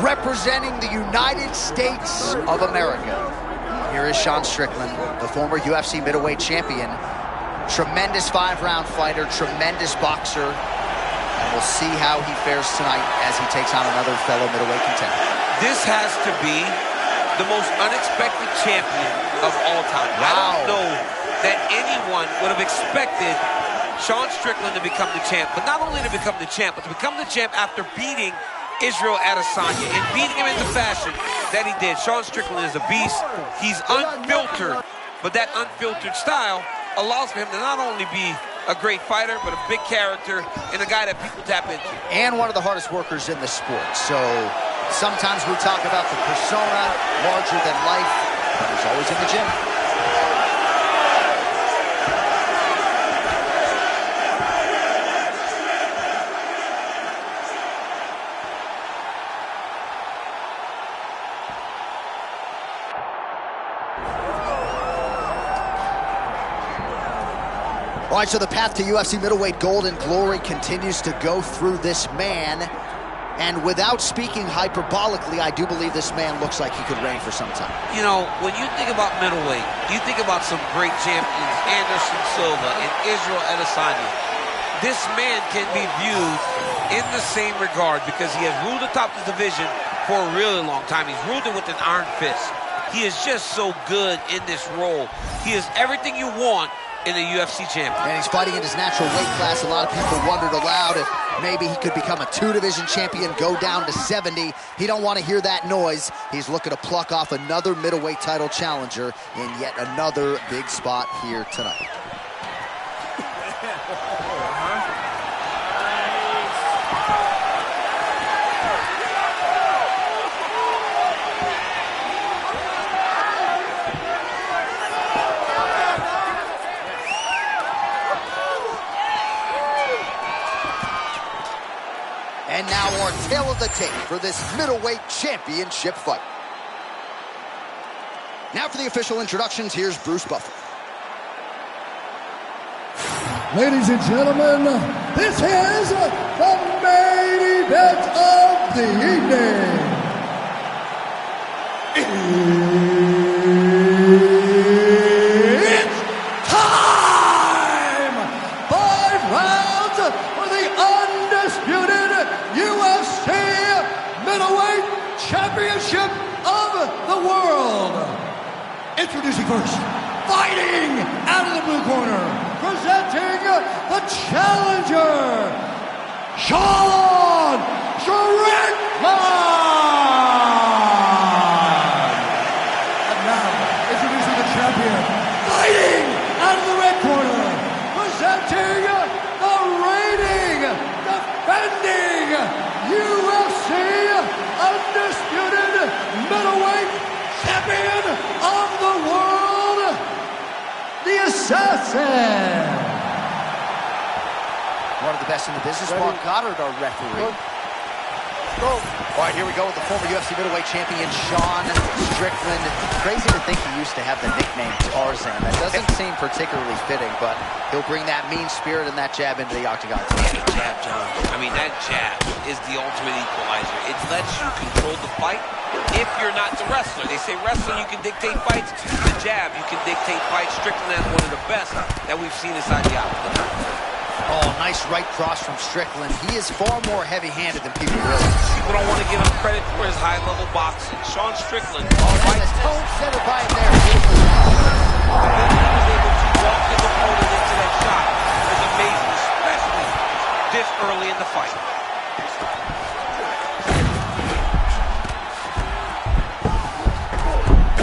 Representing the United States of America, here is Sean Strickland, the former UFC middleweight champion. Tremendous 5-round fighter, tremendous boxer. And we'll see how he fares tonight as he takes on another fellow middleweight contender. This has to be the most unexpected champion of all time. Wow. I don't know that anyone would have expected Sean Strickland to become the champ, but not only to become the champ, but to become the champ after beating Israel Adesanya and beating him in the fashion that he did. Sean Strickland is a beast. He's unfiltered, but that unfiltered style allows for him to not only be a great fighter, but a big character and a guy that people tap into. And one of the hardest workers in the sport. So sometimes we talk about the persona, larger than life, but he's always in the gym. All right, so the path to UFC middleweight gold and glory continues to go through this man. And without speaking hyperbolically, I do believe this man looks like he could reign for some time. You know, when you think about middleweight, you think about some great champions, Anderson Silva and Israel Adesanya. This man can be viewed in the same regard because he has ruled atop the division for a really long time. He's ruled it with an iron fist. He is just so good in this role. He is everything you want in a UFC champion. And he's fighting in his natural weight class. A lot of people wondered aloud if maybe he could become a 2-division champion, go down to 70. He don't want to hear that noise. He's looking to pluck off another middleweight title challenger in yet another big spot here tonight. And now our tail of the tape for this middleweight championship fight. Now for the official introductions, here's Bruce Buffer. Ladies and gentlemen, this is the main event of the evening. It's time! 5 rounds for the undisputed UFC middleweight championship of the world. Introducing first, fighting out of the blue corner, presenting the challenger, Sean Strickland. And now, introducing the champion, fighting out of the red corner, presenting the reigning, defending UFC undisputed middleweight champion of the world, the Assassin. One of the best in the business, Mark Goddard, our referee. All right, here we go with the former UFC middleweight champion, Sean Strickland. Crazy to think he used to have the nickname Tarzan. That doesn't seem particularly fitting, but he'll bring that mean spirit and that jab into the octagon. That jab, John. I mean, that jab is the ultimate equalizer. It lets you control the fight if you're not the wrestler. They say wrestling, you can dictate fights. The jab, you can dictate fights. Strickland is one of the best that we've seen inside the octagon. Oh, nice right cross from Strickland. He is far more heavy-handed than people realize. People don't want to give him credit for his high-level boxing. Sean Strickland. Oh, that's a tone setter by him there. He was able to walk his opponent into that shot. It was amazing, especially this early in the fight.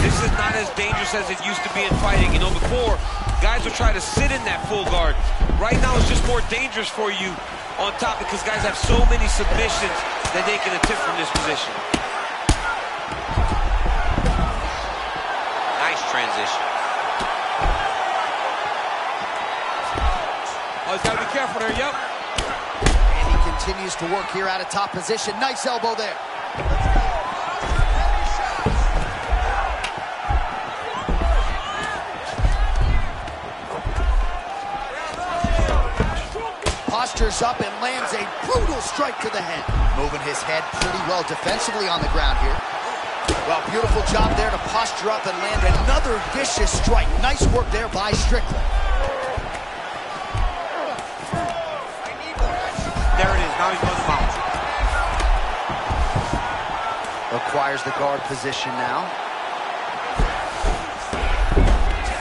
This is not as dangerous as it used to be in fighting. You know, before, guys would try to sit in that full guard. Right now, it's just more dangerous for you on top because guys have so many submissions that they can attempt from this position. Nice transition. Oh, he's got to be careful there, yep. And he continues to work here out of top position. Nice elbow there. postures up and lands a brutal strike to the head. Moving his head pretty well defensively on the ground here. Well, beautiful job there to posture up and land another vicious strike. Nice work there by Strickland. There it is. Now he's going to mount. Acquires the guard position now.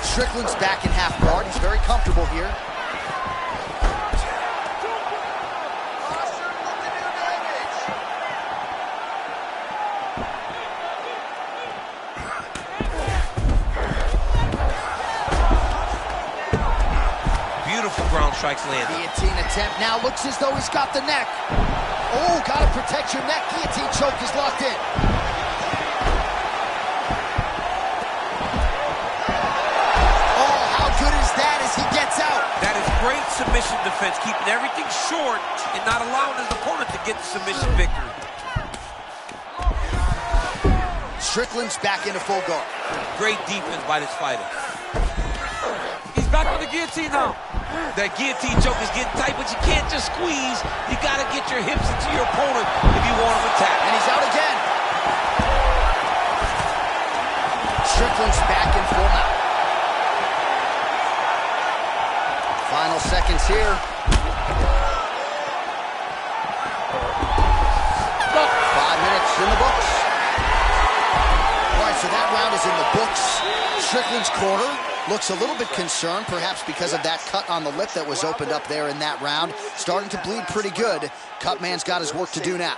Strickland's back in half guard. He's very comfortable here. Beautiful ground strikes landed. Guillotine attempt now looks as though he's got the neck. Oh, gotta protect your neck. Guillotine choke is locked in. Oh, how good is that as he gets out? That is great submission defense, keeping everything short and not allowing his opponent to get the submission victory. Strickland's back into full guard. Great defense by this fighter. He's back on the guillotine now. That guillotine choke is getting tight, but you can't just squeeze. You got to get your hips into your opponent if you want him to attack. And he's out again. Strickland's back in full mount. Final seconds here. 5 minutes in the books. All right, so that round is in the books. Strickland's corner looks a little bit concerned, perhaps because of that cut on the lip that was opened up there in that round. Starting to bleed pretty good. Cutman's got his work to do now.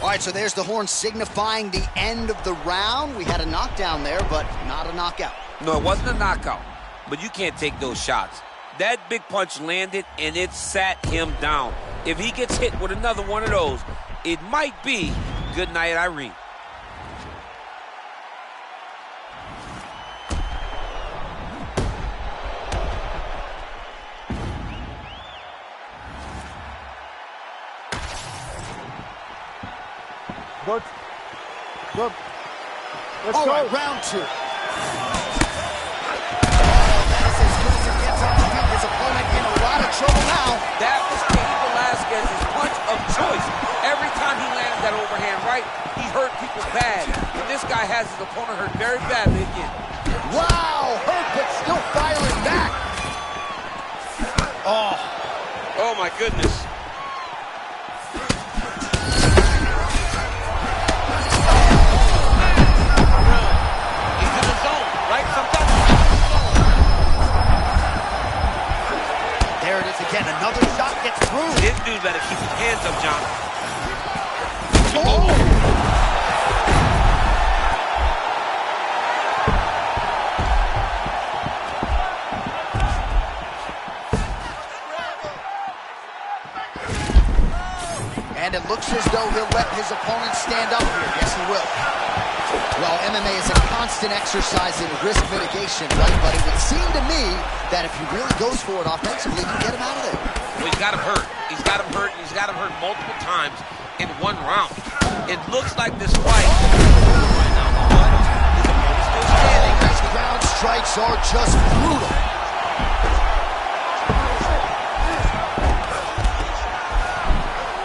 All right, so there's the horn signifying the end of the round. We had a knockdown there, but not a knockout. No, it wasn't a knockout, but you can't take those shots. That big punch landed, and it sat him down. If he gets hit with another one of those, it might be good night, Irene. Good. Good. Let's All go. right, round 2. Oh, that is as good as it gets on the feet. His opponent in a lot of trouble now. That was Cain Velasquez's punch of choice. Every time he landed that overhand right, he hurt people bad. And this guy has his opponent hurt very badly again. Wow, hurt but still firing back. Oh my goodness. There it is again. Another shot gets through. This dude better keep his hands up, John. Oh! And it looks as though he'll let his opponent stand up here. Yes, he will. Well, MMA is a constant exercise in risk mitigation, right? But it would seem to me that if he really goes for it offensively, you can get him out of there. Well, he's got him hurt. He's got him hurt, and he's got him hurt multiple times in one round. It looks like this fight right now, but his opponent's still standing. These ground strikes are just brutal.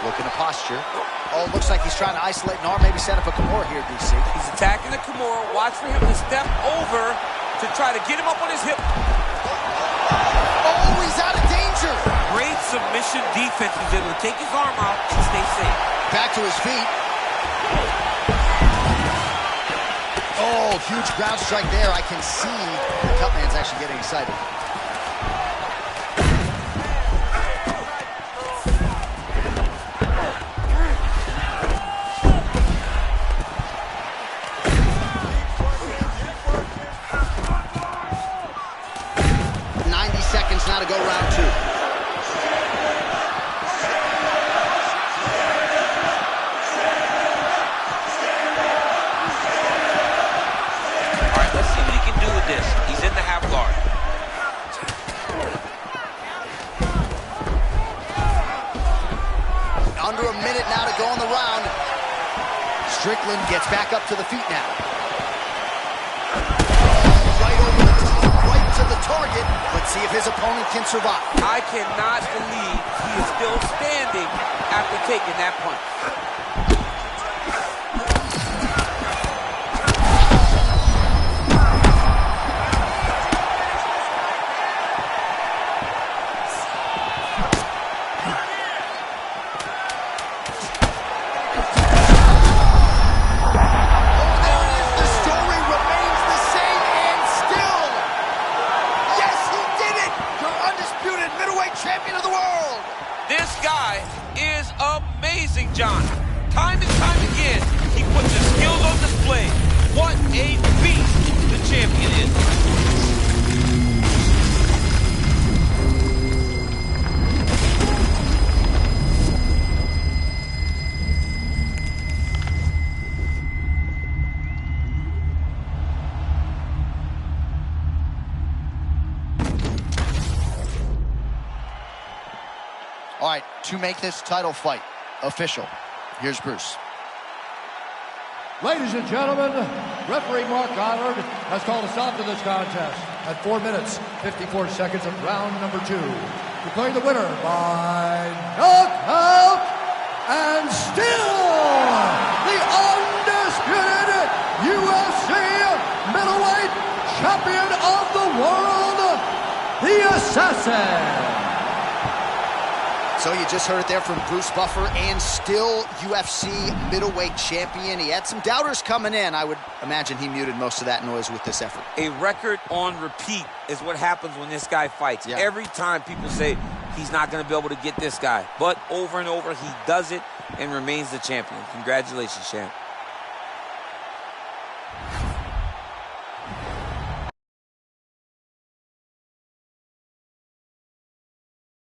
Look in the posture. Oh, looks like he's trying to isolate an arm, maybe set up a Kimura here, DC. He's attacking the Kimura. Watch for him to step over to try to get him up on his hip. Oh, he's out of danger. Great submission defense. He's able to take his arm out and stay safe. Back to his feet. Oh, huge ground strike there. I can see the Cutman's actually getting excited. Now to go round 2. All right, let's see what he can do with this. He's in the half guard. Under a minute now to go in the round. Strickland gets back up to the feet now. Right over the top, right to the target. Let's see if his opponent can survive. I cannot believe he is still standing after taking that punch. Champion of the world. This guy is amazing, John. Time and time again, he puts his skills on display. What a beast the champion is. All right, to make this title fight official, here's Bruce. Ladies and gentlemen, referee Mark Goddard has called a stop to this contest at 4 minutes, 54 seconds of round number 2. Declaring the winner by knockout and still the undisputed UFC middleweight champion of the world, the Assassin. So you just heard it there from Bruce Buffer, and still UFC middleweight champion. He had some doubters coming in. I would imagine he muted most of that noise with this effort. A record on repeat is what happens when this guy fights. Yeah. Every time people say he's not going to be able to get this guy. But over and over, he does it and remains the champion. Congratulations, champ.